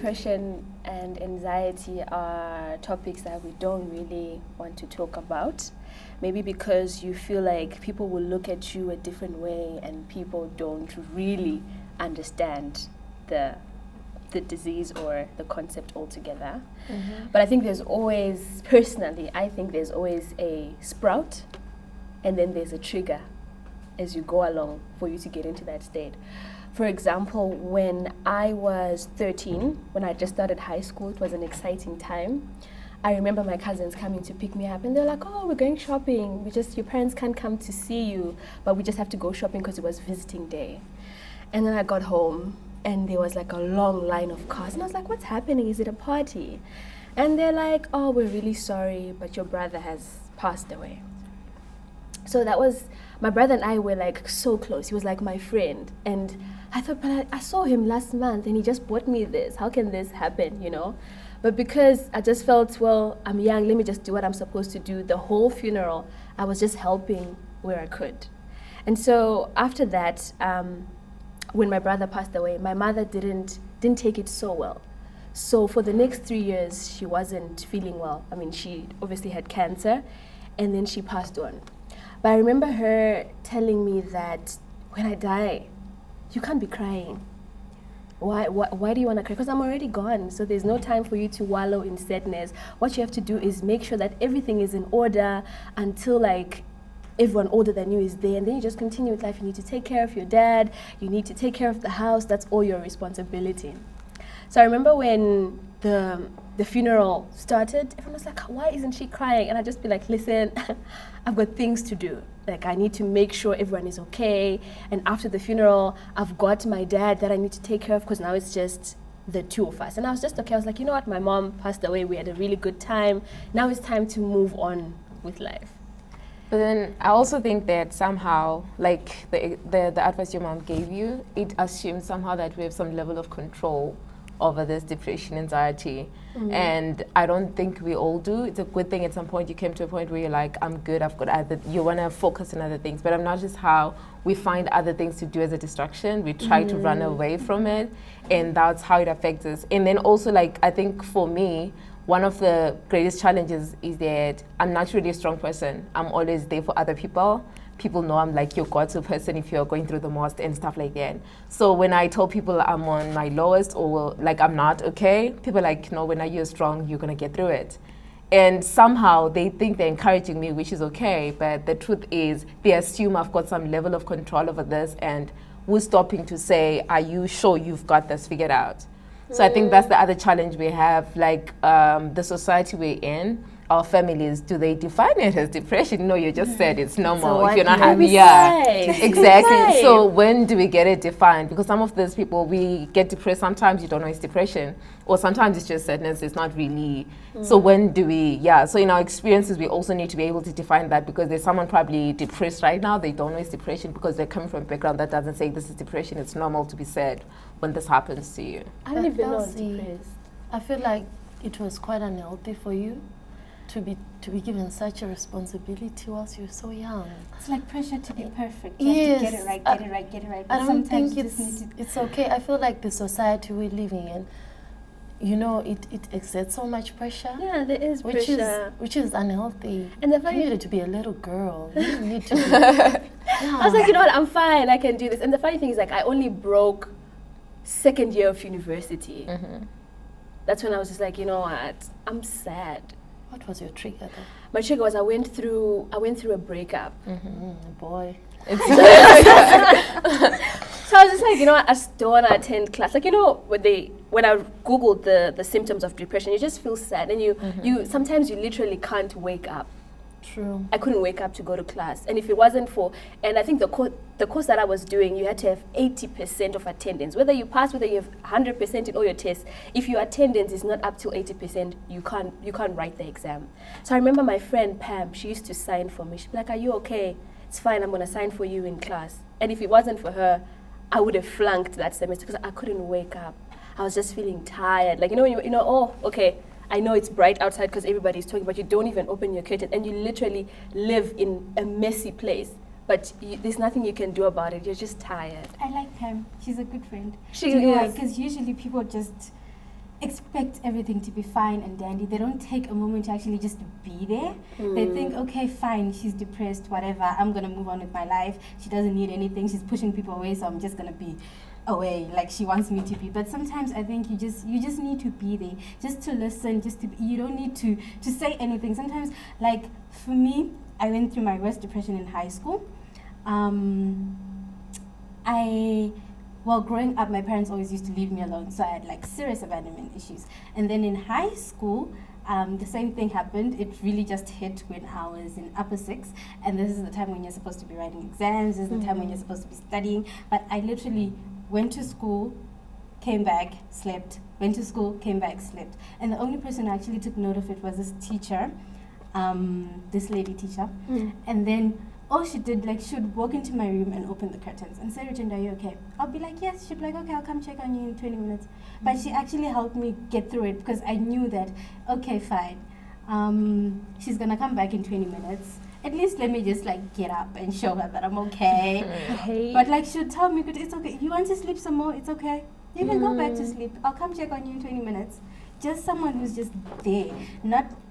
depression and anxiety are topics that we don't really want to talk about. Maybe because you feel like people will look at you a different way and people don't really understand the disease or the concept altogether. But I think there's always, personally, I think there's always a sprout and then there's a trigger as you go along for you to get into that state. For example, when I was 13, when I just started high school, it was an exciting time. I remember my cousins coming to pick me up and they're like, oh, we're going shopping. Your parents can't come to see you, but we just have to go shopping because it was visiting day. And then I got home and there was like a long line of cars. And I was like, what's happening? Is it a party? And they're like, oh, we're really sorry, but your brother has passed away. So that was, my brother and I were like so close. He was like my friend. And I thought, but I saw him last month and he just bought me this. How can this happen, you know? But because I just felt, well, I'm young, let me just do what I'm supposed to do. The whole funeral, I was just helping where I could. And so after that, when my brother passed away, my mother didn't take it so well. So for the next 3 years, she wasn't feeling well. I mean, she obviously had cancer, and then she passed on. But I remember her telling me that when I die, you can't be crying. Why do you want to cry? Because I'm already gone, so there's no time for you to wallow in sadness. What you have to do is make sure that everything is in order until like everyone older than you is there, and then you just continue with life. You need to take care of your dad, you need to take care of the house, that's all your responsibility. So I remember when the funeral started, everyone was like, why isn't she crying? And I'd just be like, listen, I've got things to do. Like, I need to make sure everyone is okay. And after the funeral, I've got my dad that I need to take care of because now it's just the two of us. And I was just okay. I was like, you know what? My mom passed away. We had a really good time. Now it's time to move on with life. But then I also think that somehow, like the advice your mom gave you, it assumes somehow that we have some level of control over this depression, anxiety. And I don't think we all do. It's a good thing at some point you came to a point where you're like, I'm good, I've got other, you want to focus on other things. But I'm not just how we find other things to do as a distraction. We try to run away from it, and that's how it affects us. And then also, like, I think for me, one of the greatest challenges is that I'm naturally a strong person. I'm always there for other people. People know I'm like your go-to person if you're going through the most and stuff like that. So when I tell people I'm on my lowest or like I'm not okay, people are like, no, when you're strong, you're gonna get through it. And somehow they think they're encouraging me, which is okay, but the truth is they assume I've got some level of control over this, and who's stopping to say, are you sure you've got this figured out? So I think that's the other challenge we have, like the society we're in. Our families, do they define it as depression? No, you just said it's normal if you're not happy. Yeah, exactly. So when do we get it defined? Because some of these people, we get depressed, sometimes you don't know it's depression, or sometimes it's just sadness, it's not really. So when do we, so in our experiences, we also need to be able to define that, because there's someone probably depressed right now, they don't know it's depression because they're coming from a background that doesn't say this is depression. It's normal to be sad when this happens to you. I don't even know I'm depressed. I feel like it was quite unhealthy for you to be given such a responsibility whilst you're so young. It's like pressure to be perfect. You have to get it right, get it right. I don't think it's okay. I feel like the society we're living in, you know, it exerts so much pressure. Yeah, there is pressure. Which is unhealthy. And the you needed to be a little girl. You didn't need to be... I was like, you know what, I'm fine, I can do this. And the funny thing is, like, I only broke second year of university. That's when I was just like, you know what, I'm sad. What was your trigger though? My trigger was I went through a breakup. Boy. So I was just like, you know what, I just don't want to attend class. Like, you know, when I Googled the symptoms of depression, you just feel sad, and you sometimes you literally can't wake up. True. I couldn't wake up to go to class. And if it wasn't for, and I think the course that I was doing, you had to have 80% of attendance. Whether you pass, whether you have 100% in all your tests, if your attendance is not up to 80%, you can't write the exam. So I remember my friend Pam, she used to sign for me. She'd be like, are you okay? It's fine, I'm going to sign for you in class. And if it wasn't for her, I would have flunked that semester because I couldn't wake up. I was just feeling tired. Like, oh, okay, I know it's bright outside because everybody's talking, but you don't even open your curtain, and you literally live in a messy place. But there's nothing you can do about it. You're just tired. I like Pam. She's a good friend. She is. Because usually people just expect everything to be fine and dandy. They don't take a moment to actually just be there. They think, okay, fine, she's depressed, whatever, I'm gonna move on with my life. She doesn't need anything, she's pushing people away, so I'm just gonna be away like she wants me to be. But sometimes I think you just need to be there, just to listen, just to be, you don't need to say anything. Sometimes, like for me, I went through my worst depression in high school. Well, growing up, my parents always used to leave me alone, so I had like serious abandonment issues. And then in high school, the same thing happened. It really just hit when I was in upper 6, and this is the time when you're supposed to be writing exams, this is the time when you're supposed to be studying, but I literally went to school, came back, slept, went to school, came back, slept. And the only person who actually took note of it was this teacher, this lady teacher. And then all she did, like, she would walk into my room and open the curtains and say, Regina, are you okay? I'll be like, yes. She'd be like, okay, I'll come check on you in 20 minutes. But she actually helped me get through it, because I knew that, okay, fine, she's going to come back in 20 minutes. At least let me just, like, get up and show her that I'm okay. But, like, she would tell me, it's okay. You want to sleep some more? It's okay. You can go back to sleep. I'll come check on you in 20 minutes. Just someone who's just there.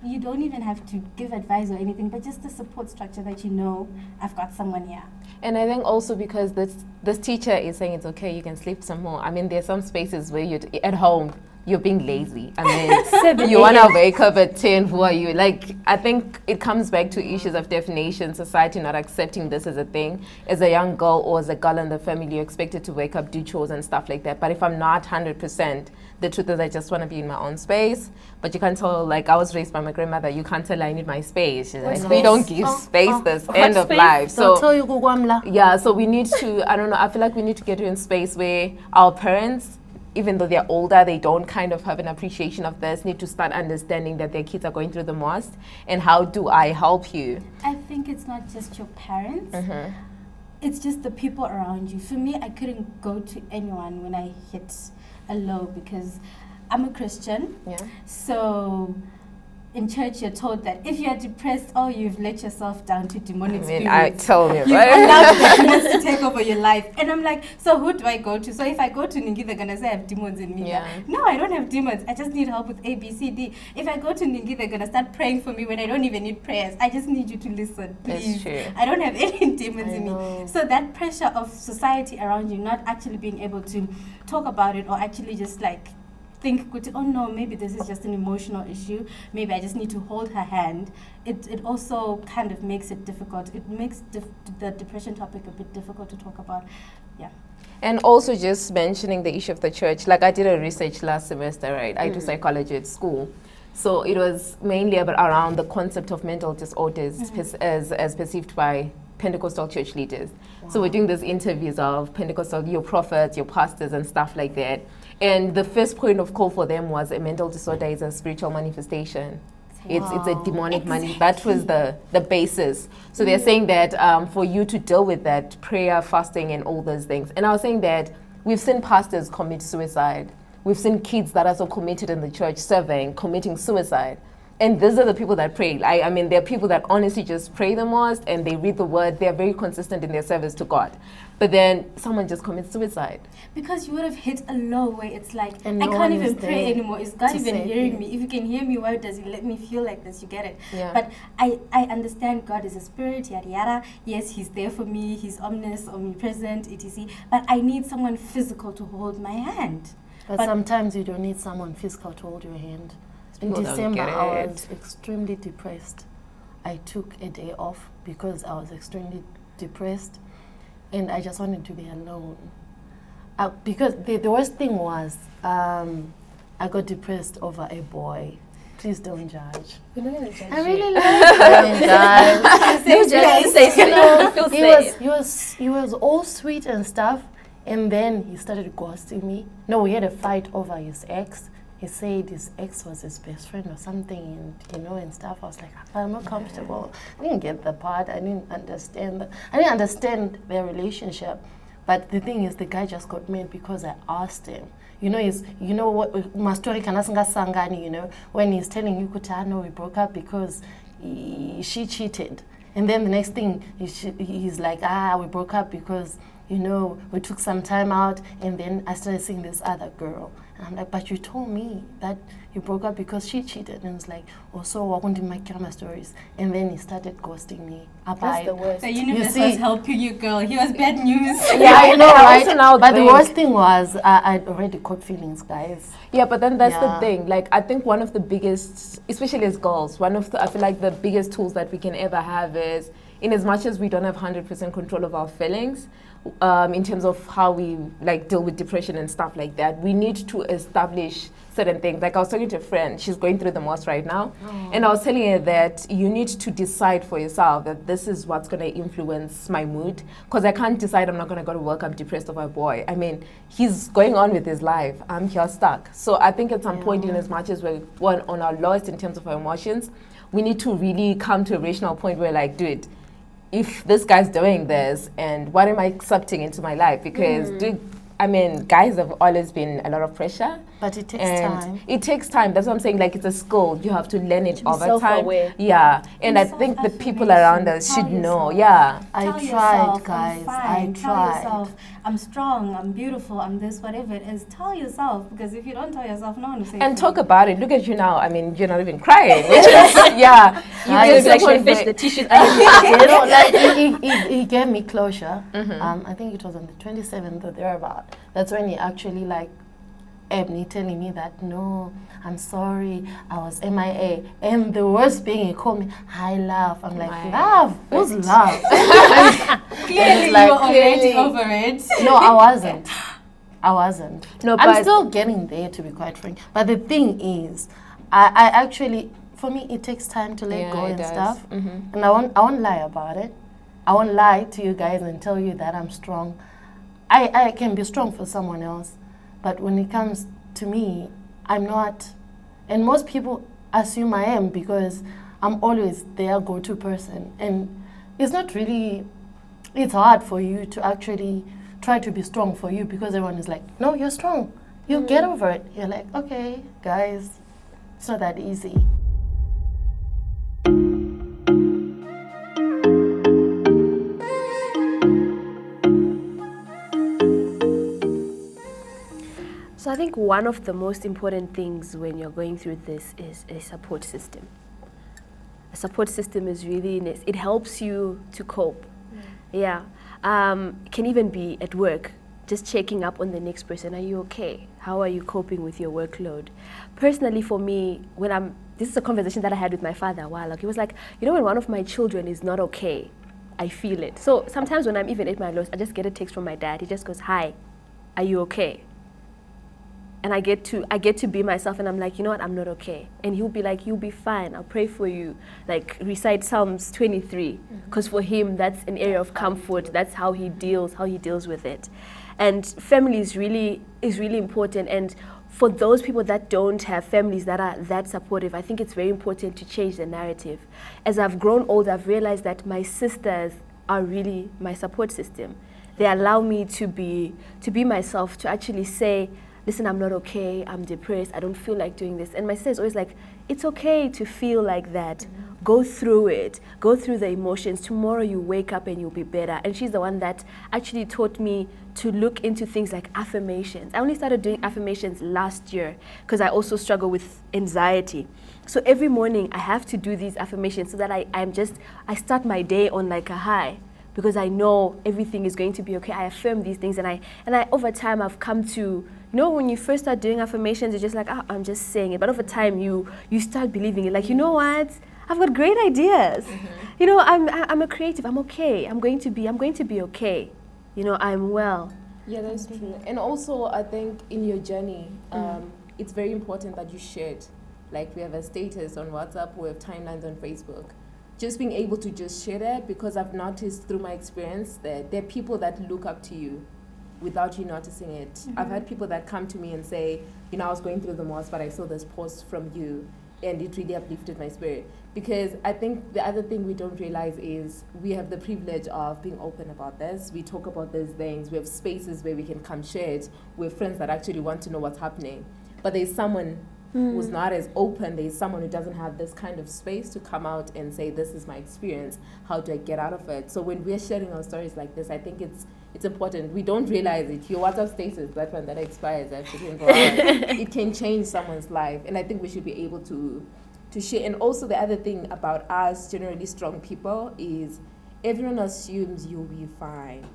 You don't even have to give advice or anything, but just the support structure that you know, I've got someone here. And I think also because this teacher is saying it's okay, you can sleep some more. I mean, there's some spaces where you're at home, you're being lazy. I mean, you want to wake up at 10, who are you? Like, I think it comes back to issues of definition, society not accepting this as a thing. As a young girl or as a girl in the family, you're expected to wake up, do chores and stuff like that. But if I'm not 100%, the truth is I just want to be in my own space. But you can't tell, like, I was raised by my grandmother, you can't tell I need my space. She's like, we don't give space this end of life. So, yeah, so we need to, I don't know, I feel like we need to get to a space where our parents, even though they're older, they don't kind of have an appreciation of this, need to start understanding that their kids are going through the most, and how do I help you? I think it's not just your parents, it's just the people around you. For me, I couldn't go to anyone when I hit a low, because I'm a Christian. So in church, you're told that if you're depressed, you've let yourself down to demonic spirits. I tell you, you've allowed the demons to take over your life. And I'm like, so who do I go to? So if I go to Ningi, they're going to say I have demons in me. No, I don't have demons. I just need help with A, B, C, D. If I go to Ningi, they're going to start praying for me when I don't even need prayers. I just need you to listen, please. That's true. I don't have any demons in me. So that pressure of society around you, not actually being able to talk about it, or actually just like think, oh no, maybe this is just an emotional issue, maybe I just need to hold her hand, it also kind of makes it difficult. It makes the depression topic a bit difficult to talk about. And also just mentioning the issue of the church, like I did a research last semester, right? I do psychology at school. So it was mainly around the concept of mental disorders as perceived by Pentecostal church leaders. So we're doing these interviews of Pentecostal, your prophets, your pastors and stuff like that. And the first point of call for them was a mental disorder is a spiritual manifestation. It's a demonic that was the basis. So they're saying that for you to deal with that, prayer, fasting and all those things. And I was saying that we've seen pastors commit suicide. We've seen kids that are so committed in the church serving, committing suicide. And these are the people that pray. I mean, they're people that honestly just pray the most and they read the word. They're very consistent in their service to God. But then someone just commits suicide. Because you would have hit a low where it's like, I can't even pray anymore. Is God even hearing me? If you can hear me, why does he let me feel like this? You get it? But I understand God is a spirit, yada yada. Yes, he's there for me. He's omnipresent, etc. But I need someone physical to hold my hand. But sometimes you don't need someone physical to hold your hand. In December, I was extremely depressed. I took a day off because I was extremely depressed and I just wanted to be alone. Because the worst thing was, I got depressed over a boy. Please don't judge. We're not going to judge. I really like him. He was all sweet and stuff, and then he started ghosting me. No, we had a fight over his ex. He said his ex was his best friend or something, and and stuff. I was like, I'm not comfortable. I didn't get the part. I didn't understand their relationship. But the thing is, the guy just got mad because I asked him. What my story sangani, when he's telling you, Kutano, we broke up because she cheated. And then the next thing, he's like, we broke up because we took some time out, and then I started seeing this other girl. And I'm like, but you told me that you broke up because she cheated. And it's like, oh, so I won't my camera stories. And then he started ghosting me. That's the worst. The universe was helping you, girl. He was bad news. Yeah, I know, right? But the worst thing was, I'd already caught feelings, guys. Yeah, but then that's the thing. Like, I think one of the biggest, especially as girls, I feel like the biggest tools that we can ever have is, in as much as we don't have 100% control of our feelings, in terms of how we like deal with depression and stuff like that, we need to establish certain things. Like I was talking to a friend, she's going through the most right now, and I was telling her that you need to decide for yourself that this is what's going to influence my mood, because I can't decide I'm not going to go to work, I'm depressed over a boy. I mean, he's going on with his life, I'm here stuck. So I think at some point, in as much as we're on our lowest in terms of our emotions, we need to really come to a rational point where like, dude, if this guy's doing this, and what am I accepting into my life? Because, guys have always been a lot of pressure. But it takes time. It takes time. That's what I'm saying. Like, it's a skill. You have to learn it over time. Self-aware. Yeah. And I think the people around us should know. Yeah. I Tell tried, yourself, guys. I'm fine. I Tell tried. yourself, I'm strong, I'm beautiful, I'm this, whatever it is. Tell yourself, because if you don't tell yourself, no one will say And it. talk about it. Look at you now. I mean, you're not even crying. Which is, yeah. You can actually fish the tissues. He gave me closure. I think it was on the 27th or thereabout. That's when he actually like me telling me that, no, I'm sorry, I was MIA. And the worst being, he called me, hi, love. I'm like, love? Who's love? Clearly, like, you were already over it. No, I wasn't. No, I'm but still getting there, to be quite frank. But the thing is, I actually, for me, it takes time to let go and stuff. And I won't lie about it. I won't lie to you guys and tell you that I'm strong. I can be strong for someone else. But when it comes to me, I'm not. And most people assume I am because I'm always their go-to person. And it's not really, it's hard for you to actually try to be strong for you because everyone is like, no, you're strong. You get over it. You're like, okay, guys, it's not that easy. So I think one of the most important things when you're going through this is a support system. A support system is really, it helps you to cope. Yeah. It can even be at work, just checking up on the next person. Are you okay? How are you coping with your workload? Personally, for me, this is a conversation that I had with my father a while ago. He was like, when one of my children is not okay, I feel it. So sometimes when I'm even at my lowest, I just get a text from my dad. He just goes, hi, are you okay? And I get to be myself, and I'm like, you know what, I'm not okay. And he'll be like, you'll be fine, I'll pray for you. Like, recite Psalms 23, because for him, that's an area of comfort. That's how he deals with it. And family is really important. And for those people that don't have families that are that supportive, I think it's very important to change the narrative. As I've grown older, I've realized that my sisters are really my support system. They allow me to be myself, to actually say, listen, I'm not okay, I'm depressed, I don't feel like doing this. And my sister is always like, it's okay to feel like that. Go through it, go through the emotions. Tomorrow you wake up and you'll be better. And she's the one that actually taught me to look into things like affirmations. I only started doing affirmations last year because I also struggle with anxiety. So every morning I have to do these affirmations so that I start my day on like a high, because I know everything is going to be okay. I affirm these things, and I over time I've come to, when you first start doing affirmations, you're just like, I'm just saying it. But over time, you start believing it. Like, you know what? I've got great ideas. I'm a creative. I'm okay. I'm going to be okay. I'm well. Yeah, that's true. And also, I think in your journey, it's very important that you share it. Like, we have a status on WhatsApp, we have timelines on Facebook. Just being able to just share that, because I've noticed through my experience that there are people that look up to you without you noticing it. I've had people that come to me and say, I was going through the most, but I saw this post from you, and it really uplifted my spirit. Because I think the other thing we don't realize is we have the privilege of being open about this. We talk about these things. We have spaces where we can come share it. We have friends that actually want to know what's happening. But there's someone who's not as open. There's someone who doesn't have this kind of space to come out and say, this is my experience. How do I get out of it? So when we're sharing our stories like this, I think it's important. We don't realize it. Your WhatsApp status, that one that expires after 24 hours, it can change someone's life. And I think we should be able to share. And also the other thing about us, generally strong people, is everyone assumes you'll be fine.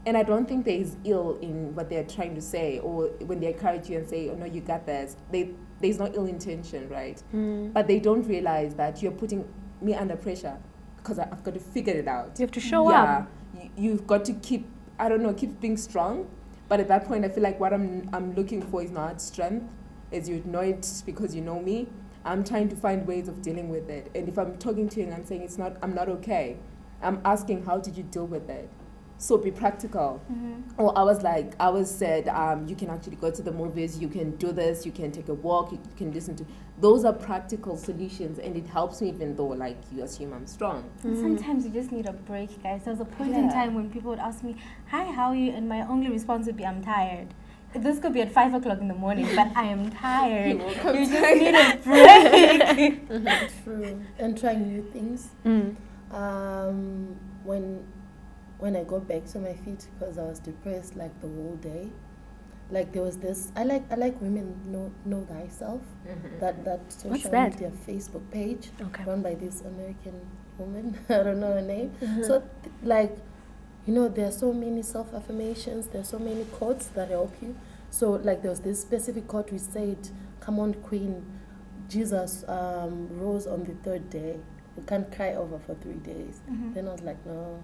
And I don't think there is ill in what they're trying to say, or when they encourage you and say, oh no, you got this. There's no ill intention, right? But they don't realize that you're putting me under pressure because I've got to figure it out. You have to show up. You've got to keep being strong. But at that point, I feel like what I'm looking for is not strength, as you know it because you know me. I'm trying to find ways of dealing with it. And if I'm talking to you and I'm saying I'm not okay, I'm asking, how did you deal with it? So be practical. Or I was said, you can actually go to the movies, you can do this, you can take a walk, you can listen to. Those are practical solutions, and it helps me even though you assume I'm strong. Sometimes you just need a break, guys. There was a point in time when people would ask me, hi, how are you? And my only response would be, I'm tired. This could be at 5 o'clock in the morning, but I am tired. You just need a break. True. And trying new things. When I got back to my feet, because I was depressed the whole day, there was this. I like women know thyself. That social media Facebook page run by this American woman. I don't know her name. So there are so many self-affirmations. There are so many quotes that help you. So there was this specific quote which said, "Come on, Queen, Jesus rose on the third day. We can't cry over for 3 days." Then I was like, no.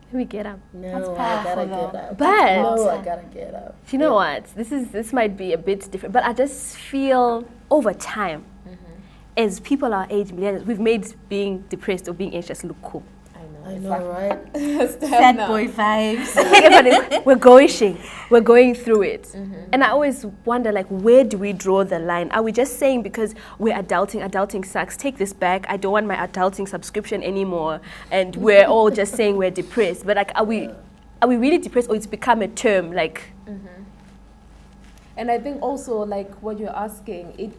Let me get up. No, I gotta get up. But no, I gotta get up. You know what? This might be a bit different, but I just feel over time, as people our age, millennials, we've made being depressed or being anxious look cool. I know, right? Sad boy vibes. We're going through it. And I always wonder, where do we draw the line? Are we just saying because we're adulting sucks, take this back, I don't want my adulting subscription anymore, and we're all just saying we're depressed? But are we really depressed, or it's become a term And I think also what you're asking,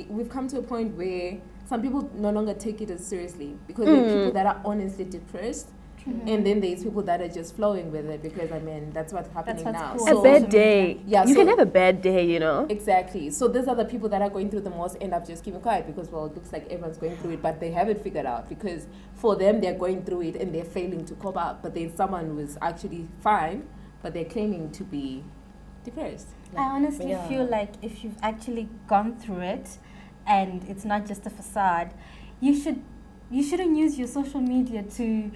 we've come to a point where some people no longer take it as seriously, because there are people that are honestly depressed, and then there's people that are just flowing with it because that's what's happening now. Cool. A bad day. You can have a bad day, Exactly. So these are the people that are going through the most end up just keeping quiet because, well, it looks like everyone's going through it, but they haven't figured out, because for them they're going through it and they're failing to cope up. But there's someone who is actually fine, but they're claiming to be depressed. I honestly feel like if you've actually gone through it, and it's not just a facade, you shouldn't use your social media to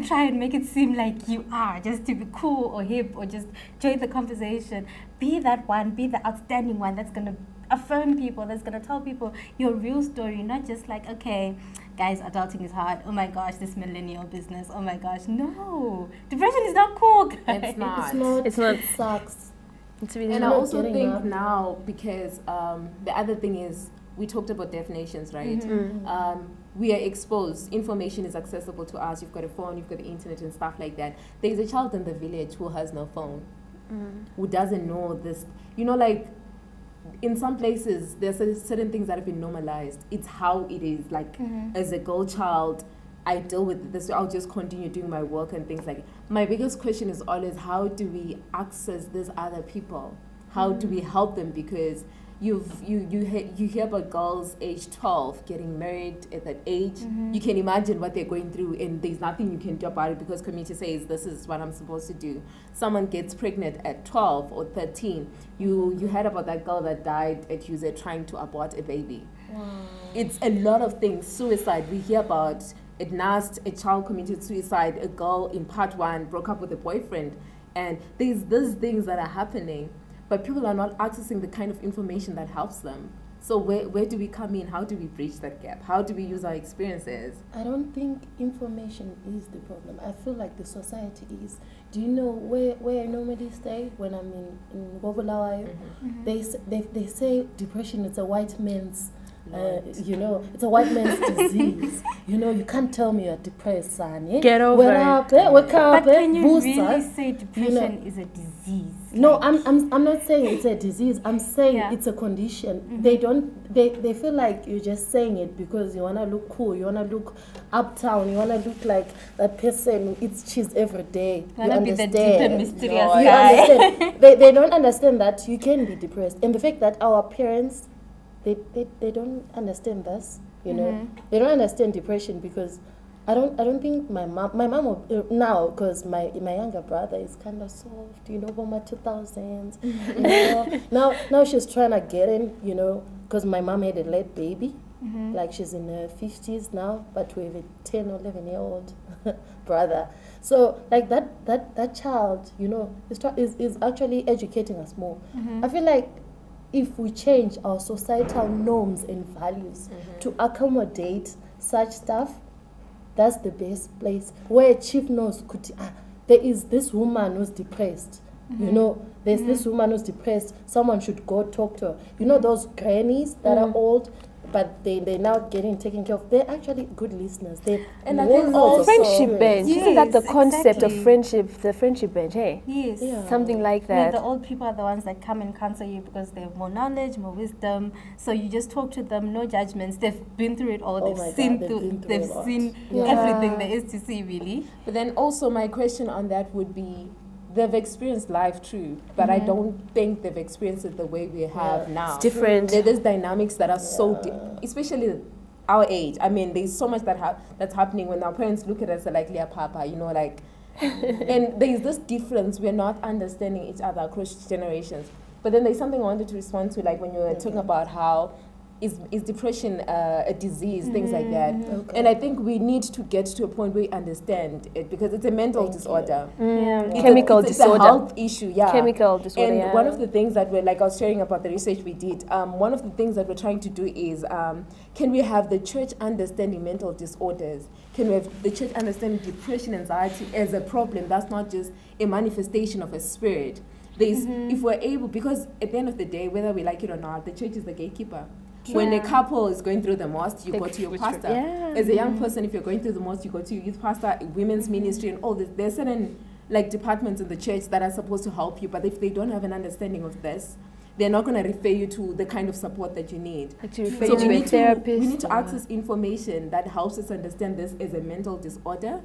try and make it seem like you are, just to be cool or hip or just join the conversation. Be that one, be the outstanding one that's gonna affirm people, that's gonna tell people your real story, not just okay, guys, adulting is hard. Oh my gosh, this millennial business. Oh my gosh, no, depression is not cool, guys. It's not. It's not. It sucks. It's really and not. I also think now, because the other thing is, we talked about definitions, right? We are exposed. Information is accessible to us. You've got a phone, you've got the internet and stuff like that. There's a child in the village who has no phone, who doesn't know this. In some places, there's certain things that have been normalized. It's how it is. As a girl child, I deal with this. I'll just continue doing my work and things like that. My biggest question is always, how do we access these other people? How do we help them? Because you hear about girls age 12 getting married at that age. You can imagine what they're going through, and there's nothing you can do about it because community says this is what I'm supposed to do. Someone gets pregnant at 12 or 13. You heard about that girl that died at UZ trying to abort a baby. Wow. It's a lot of things. Suicide, we hear about at NAST, a child committed suicide, a girl in part 1 broke up with a boyfriend, and there's these things that are happening. But people are not accessing the kind of information that helps them. So where do we come in? How do we bridge that gap? How do we use our experiences? I don't think information is the problem. I feel like the society is. Do you know where I normally stay when I'm in Gobolawayo? They say depression is a white man's, it's a white man's disease. You can't tell me you're depressed, son. Get over it. Wake up. But can you really say depression is a disease? No, I'm not saying it's a disease. I'm saying Yeah. it's a condition. They feel like you're just saying it because you wanna look cool, you wanna look uptown, you wanna look like that person who eats cheese every day. You Wanna be the understand? deep and mysterious You guy. understand? they don't understand that you can be depressed, and the fact that our parents they don't understand this. You know, they don't understand depression because I don't think my mom will, now, because my younger brother is kind of soft, you know, from my 2000s. You know, now she's trying to get in, you know, because my mom had a late baby, like she's in her 50s now, but we have a 10 or 11-year-old brother. So like that child, you know, is actually educating us more. I feel like if we change our societal norms and values to accommodate such stuff, that's the best place where a chief knows there is this woman who's depressed. You know, there's this woman who's depressed. Someone should go talk to her. You know those grannies that are old, but they're now getting taken care of. They're actually good listeners. And I think Oh, friendship Yes, bench. Isn't that the concept exactly. of friendship, the friendship bench, hey? Yes. Yeah. Something like Where that. the old people are the ones that come and counsel you because they have more knowledge, more wisdom. So you just talk to them, no judgments. They've been through it all. Oh They've my seen God, through. they've been through They've a lot. seen Yeah. everything there is to see, really. But then also my question on that would be, they've experienced life too, but I don't think they've experienced it the way we have now. It's different. There's dynamics that are so, especially our age. I mean, there's so much that's happening when our parents look at us like, "Leah, Papa," you know, like, and there's this difference. We're not understanding each other across generations. But then there's something I wanted to respond to, like when you were talking about how is depression a disease, things like that. Okay. And I think we need to get to a point where we understand it because it's a mental disorder. Yeah. Chemical It's disorder. a health issue, yeah. Chemical disorder, And yeah. one of the things that we're, like I was sharing about the research we did, one of the things that we're trying to do is, can we have the church understanding mental disorders? Can we have the church understanding depression, anxiety as a problem that's not just a manifestation of a spirit? There's, if we're able, because at the end of the day, whether we like it or not, the church is the gatekeeper. When a couple is going through the most, you go to your pastor. Yeah. As a young person, if you're going through the most, you go to your youth pastor, women's ministry, and all this. There's certain like departments in the church that are supposed to help you, but if they don't have an understanding of this, they're not going to refer you to the kind of support that you need. Like to refer So you to a therapist. we need to access information that helps us understand this as a mental disorder.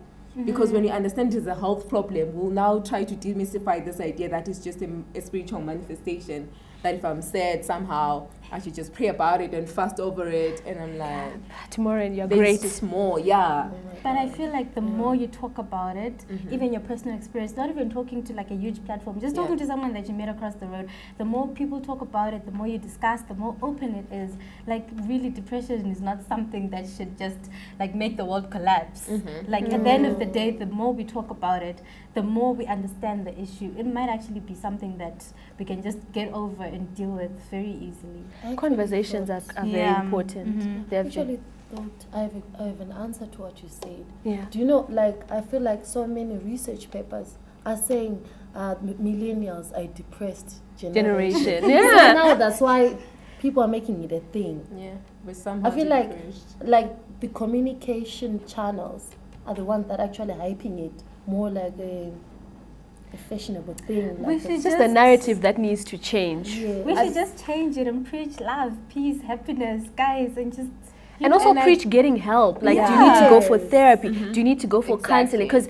Because when you understand it as a health problem, we'll now try to demystify this idea that it's just a spiritual manifestation. That if I'm sad, somehow I should just pray about it and fast over it. And I'm like, Tomorrow you're there's great. just more, yeah. But I feel like the more you talk about it, even your personal experience, not even talking to like a huge platform, just talking to someone that you met across the road, the more people talk about it, the more you discuss, the more open it is. Like really, depression is not something that should just like make the world collapse. Like at the end of the day, the more we talk about it, the more we understand the issue. It might actually be something that we can just get over and deal with very easily. Conversations are very important. They're Actually, I have an answer to what you said. yeah. Do you know, like, I feel like so many research papers are saying millennials are a depressed generation. Generation. So Yeah. now that's why people are making it a thing. Yeah, but somehow I feel like depressed. the communication channels are the ones that actually hyping it more like a fashionable thing. We Like should It's just the narrative that needs to change. We should just change it and preach love, peace, happiness, guys, and just. And also And preach getting help. Like, do you need to go for Yes. therapy? Do you need to go for counseling? Exactly. Because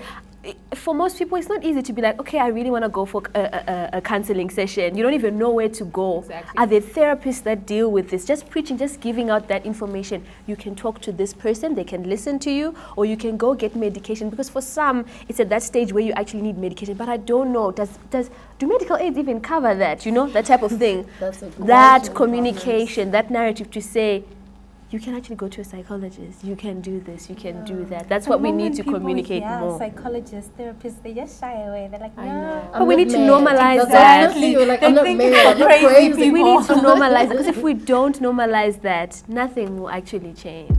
for most people, it's not easy to be like, okay, I really want to go for a counseling session. You don't even know where to go. Exactly. Are there therapists that deal with this? Just preaching, just giving out that information. You can talk to this person, they can listen to you, or you can go get medication. Because for some, it's at that stage where you actually need medication. But I don't know, do medical aids even cover that? You know, that type of thing. That's a good That question. communication, that narrative to say, you can actually go to a psychologist. You can do this. You can do that. That's what we need to communicate more. Psychologists, therapists, they just shy away. They're like, no. But we need to normalize That's that. exactly. You're like, They I'm not think mad, we're I'm not crazy crazy. people. We need to normalize it because if we don't normalize that, nothing will actually change.